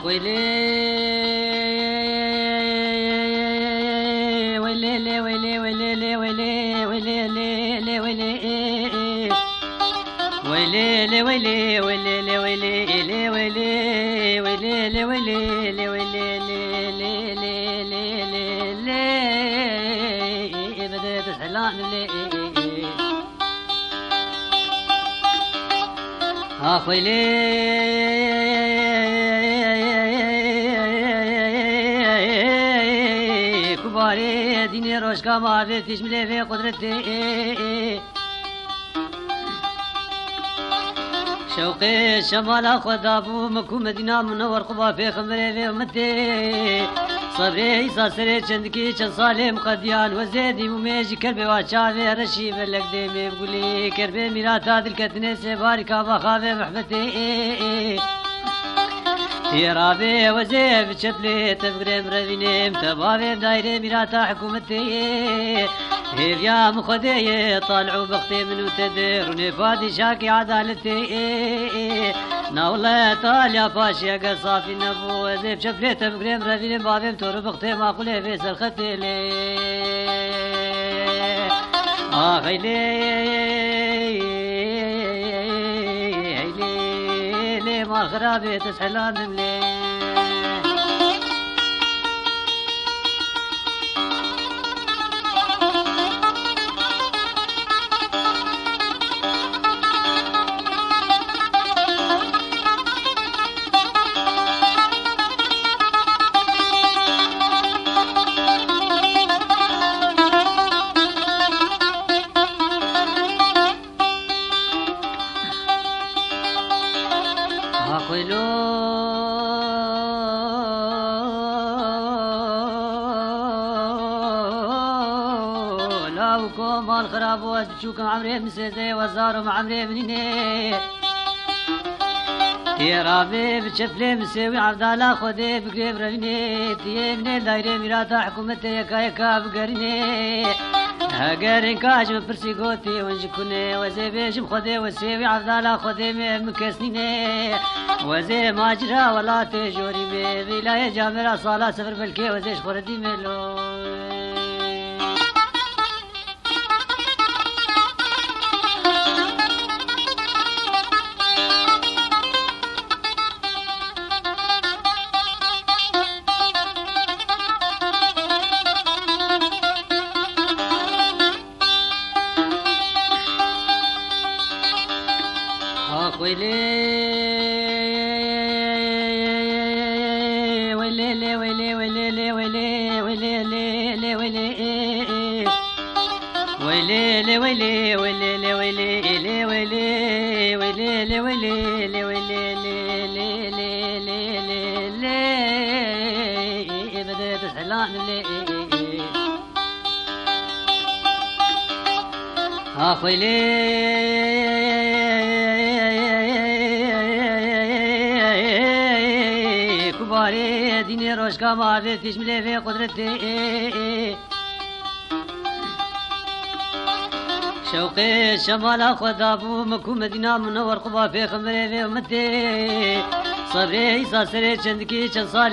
ويلي ويلي ويلي ويلي ويلي ويلي ويلي ويلي ويلي ويلي ويلي ويلي ويلي ويلي ويلي ويلي بدأت تحلان لي ويلي كباري ديني روش كما بيتش ملي في قدرتي شوقي شمال خدا ابو مكو مدينه منور قبا في خمري في امتي صبري ساسري چندكي چند سالم قديان وزيدي مميجي كربي واشافي رشي بلك ديمي بقولي كربي ميراتا دلكتني سباركا بخافي محبتي يا رابي وزيب شبلي تفقري مرفيني متبابي بدايري ميراتا حكومتي يا مخدي طالعوا بختي من وتدير ونفادي شاكي عدالتي ناولا طالع فاشي قصافي نبو وزيب شبلي تفقري مرفيني بابي متور بختي ما قولي في سرختي لي لي ما خرابي تسحلان لي مال خراب واشوكم عمري مسيزي وزارهم عمري منيني يا رابي بتشفلي مسوي عبدالله خدي بقريب رفيني تيه من دايرة ميراتا حكومتي يكا بقريني هاقرين كاج من برسي قوتي ونجكوني وزي بيجم خدي وسيوي عبدالله خدي مكسنيني وزي ماجرا ولا تجوري بي بلاي جامرة صالة سفر بالكي وزيش خردي ميلو ويلي ويلي ويلي ويلي ويلي ويلي ويلي ويلي ويلي ويلي ويلي ويلي ويلي ويلي ويلي بدأت تسحلان لي ويلي كباري ديني روش كما بيتش ملي في قدرتي شوقي شمال خدا ابو مكو مدينه منور قبا في خمري في امتي صبري ساسري چندكي چند